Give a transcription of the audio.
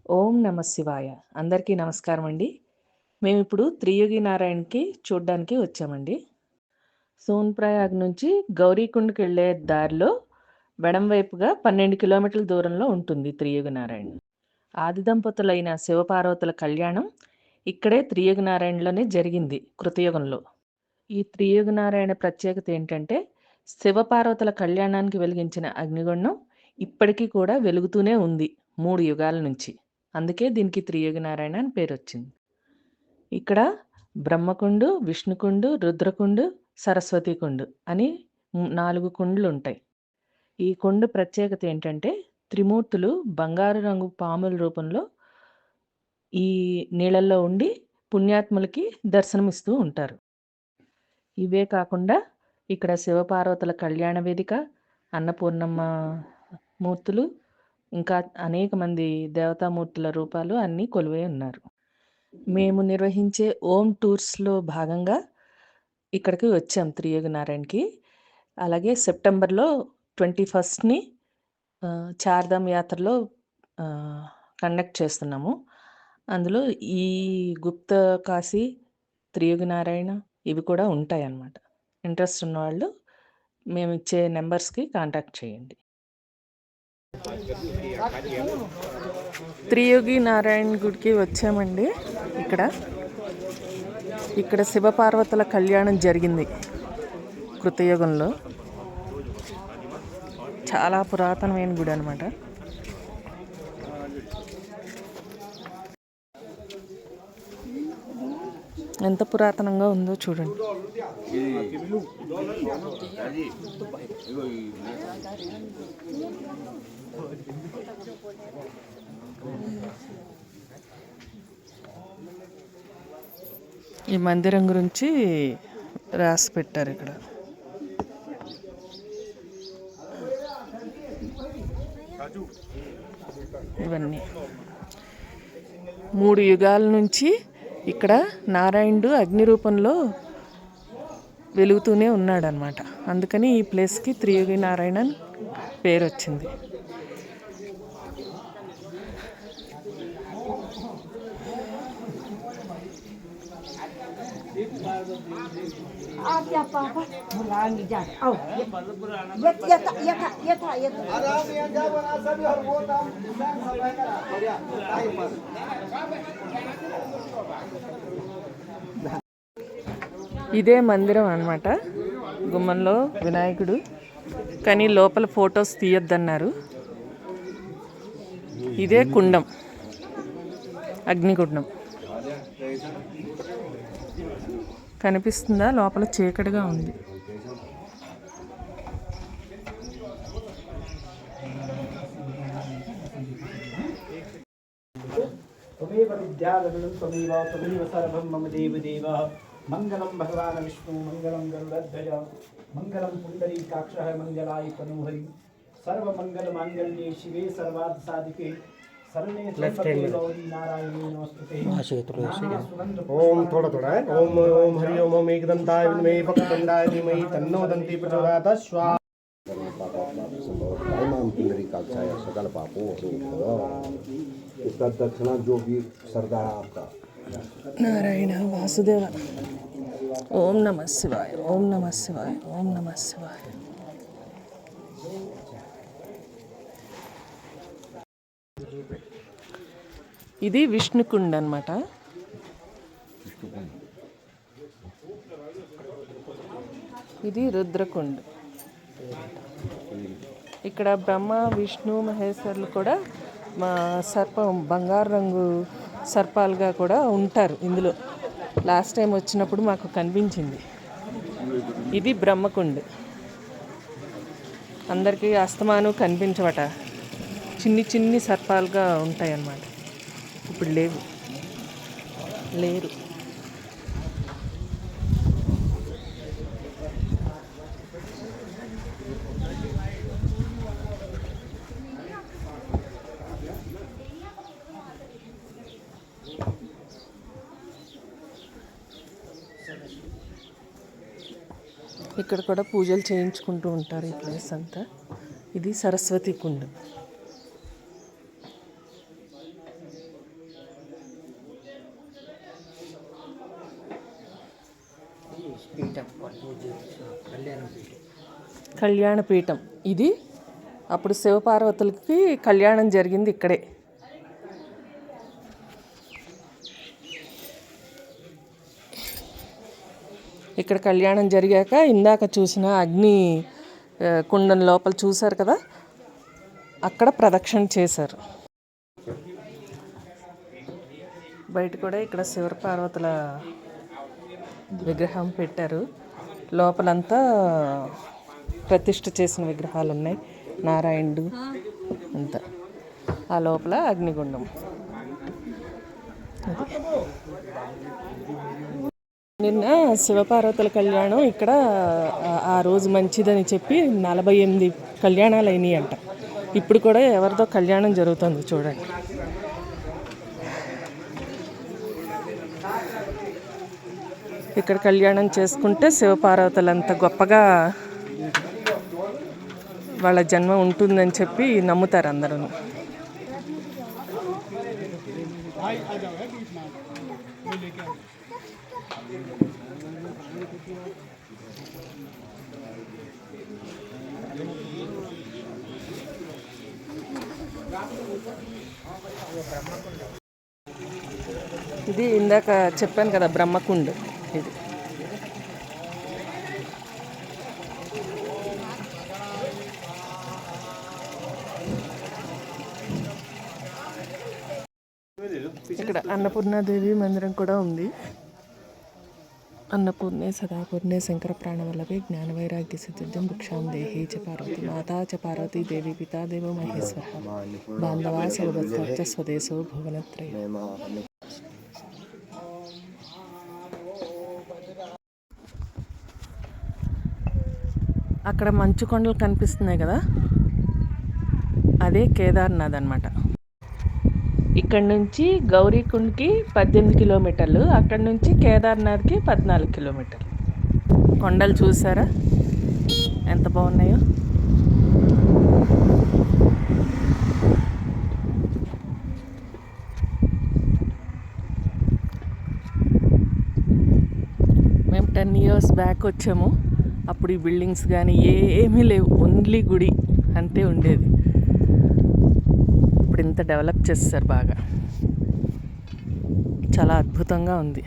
ఓం నమ శివాయ. అందరికీ నమస్కారం అండి. మేమిప్పుడు త్రియోగి నారాయణ్‌కి చూడ్డానికి వచ్చామండి. సోన్‌ప్రయాగ్ నుంచి గౌరీకుండ్‌కి వెళ్ళే దారిలో ఎడమ వైపుగా 12 కిలోమీటర్ల దూరంలో ఉంటుంది త్రియోగి నారాయణ్. ఆది దంపతులైన శివపార్వతుల కళ్యాణం ఇక్కడే త్రియోగి నారాయణ్‌లోనే జరిగింది కృతయుగంలో. ఈ త్రియోగి నారాయణ ప్రత్యేకత ఏంటంటే శివపార్వతుల కళ్యాణానికి వెలిగించిన అగ్నిగుండం ఇప్పటికీ కూడా వెలుగుతూనే ఉంది 3 యుగాల నుంచి. అందుకే దీనికి త్రియోగి నారాయణ అని పేరొచ్చింది. ఇక్కడ బ్రహ్మకుండు, విష్ణుకుండు, రుద్రకుండు, సరస్వతి కుండు అని 4 కుండులుంటాయి. ఈ కుండ ప్రత్యేకత ఏంటంటే త్రిమూర్తులు బంగారు రంగు పాముల రూపంలో ఈ నీళ్ళల్లో ఉండి పుణ్యాత్ములకి దర్శనమిస్తూ ఉంటారు. ఇవే కాకుండా ఇక్కడ శివపార్వతుల కళ్యాణ వేదిక, అన్నపూర్ణమ్మ మూర్తులు, ఇంకా అనేక మంది దేవతామూర్తుల రూపాలు అన్నీ కొలువై ఉన్నారు. మేము నిర్వహించే ఓం టూర్స్‌లో భాగంగా ఇక్కడికి వచ్చాం త్రియోగి నారాయణ్‌కి. అలాగే సెప్టెంబర్‌లో 21ని చార్ధామ్ యాత్రలో కండక్ట్ చేస్తున్నాము. అందులో ఈ గుప్త కాశీ, త్రియోగి నారాయణ ఇవి కూడా ఉంటాయన్నమాట. ఇంట్రెస్ట్ ఉన్నవాళ్ళు మేమిచ్చే నెంబర్స్‌కి కాంటాక్ట్ చేయండి. త్రియోగి నారాయణ్ గుడికి వచ్చామండి. ఇక్కడ శివపార్వతుల కళ్యాణం జరిగింది కృతయుగంలో. చాలా పురాతనమైన గుడి అనమాట. ఎంత పురాతనంగా ఉందో చూడండి. ఈ మందిరం గురించి రాసి పెట్టారు ఇక్కడ. ఇవన్నీ 3 యుగాల నుంచి ఇక్కడ నారాయణుడు అగ్ని రూపంలో వెలుగుతూనే ఉన్నాడనమాట. అందుకని ఈ ప్లేస్కి త్రియోగి నారాయణ పేరు వచ్చింది. ఇదే మందిరం అన్నమాట. గుమ్మంలో వినాయకుడు, కానీ లోపల ఫొటోస్ తీయొద్దన్నారు. ఇదే కుండం, అగ్నిగుండం. కనిపిస్తుందా? లోపల చీకటిగా ఉంది. त्वमेव विद्याधरणं त्वमेव सर्वं मम देवदेव मंगलं भगवान विष्णु मंगलं गरुडध्वज मंगलं पुंडरीकाक्षः मंगलाय तनोहरि सर्वमंगलमांगल्ये शिवे सर्वार्थसाधिके शरण्ये त्र्यंबके गौरी नारायणी नमोस्तुते। ओम थोड़ा थोड़ा है। ओम ओम हरि ओम ओम एकदंताय विद्महे वक्रतुंडाय धीमहि तन्नो दन्ति प्रचोदयात्। स्वाहा पुंडरीकाक्षाय सकल पापों इसका दक्षिणा जो भी श्रद्धा है आपका। नारायण वासुदेव। ओम नमः शिवाय, ओम नमः शिवाय, ओम नमः शिवाय। ఇది విష్ణుకుండ అన్నమాట. ఇది రుద్రకుండ. ఇక్కడ బ్రహ్మ విష్ణు మహేశ్వరులు కూడా సర్పం బంగారు రంగు సర్పాలుగా కూడా ఉంటారు ఇందులో. లాస్ట్ టైం వచ్చినప్పుడు మాకు కనిపించింది. ఇది బ్రహ్మకుండ. అందరికీ అస్తమానం కనిపించవట, చిన్ని చిన్ని సర్పాలుగా ఉంటాయి అన్నమాట. ఇప్పుడు లేరు. ఇక్కడ కూడా పూజలు చేయించుకుంటూ ఉంటారు ఈ ప్లేస్ అంతా. ఇది సరస్వతి కుండ. కళ్యాణపీఠం ఇది. అప్పుడు శివపార్వతులకి కళ్యాణం జరిగింది ఇక్కడే. ఇక్కడ కళ్యాణం జరిగాక ఇందాక చూసిన అగ్ని కుండం లోపల చూశారు కదా, అక్కడ ప్రదక్షిణ చేశారు. బయట కూడా ఇక్కడ శివపార్వతుల విగ్రహం పెట్టారు. లోపలంతా ప్రతిష్ఠ చేసిన విగ్రహాలు ఉన్నాయి, నారాయణుడు అంతా. ఆ లోపల అగ్నిగుండం. నిన్న శివపార్వతుల కళ్యాణం ఇక్కడ ఆ రోజు మంచిదని చెప్పి 48 కళ్యాణాలు అయినాయి అంట. ఇప్పుడు కూడా ఎవరిదో కళ్యాణం జరుగుతుంది చూడండి. ఇక్కడ కళ్యాణం చేసుకుంటే శివపార్వతులు అంత గొప్పగా వాళ్ళ జన్మ ఉంటుందని చెప్పి నమ్ముతారు అందరూ. ఇది ఇందాక చెప్పాను కదా బ్రహ్మకుండ్. ఇది ఇక్కడ అన్నపూర్ణాదేవి మందిరం కూడా ఉంది. అన్నపూర్ణే సదాపూర్ణే శంకర ప్రాణవల్లభే జ్ఞానవైరాగ్య సిద్ధిం భిక్షాం దేహీ చ పార్వతి మాతా చ పార్వతీ దేవి పితా దేవో మహేశ్వర బాంధవా సర్వభద్ర స్వదేశో భువనత్రయ. అక్కడ మంచు కొండలు కనిపిస్తున్నాయి కదా, అదే కేదార్నాథ్ అన్నమాట. ఇక్కడ నుంచి గౌరీకుండ్కి 18 కిలోమీటర్లు, అక్కడ నుంచి కేదార్నాథ్కి 14 కిలోమీటర్లు. కొండలు చూసారా ఎంత బాగున్నాయో. మేము 10 years బ్యాక్ వచ్చాము. అప్పుడు ఈ బిల్డింగ్స్ కానీ ఏమీ లేవు, ఓన్లీ గుడి అంతే ఉండేది. ఇప్పుడు ఇంత డెవలప్ చేస్తారు బాగా, చాలా అద్భుతంగా ఉంది.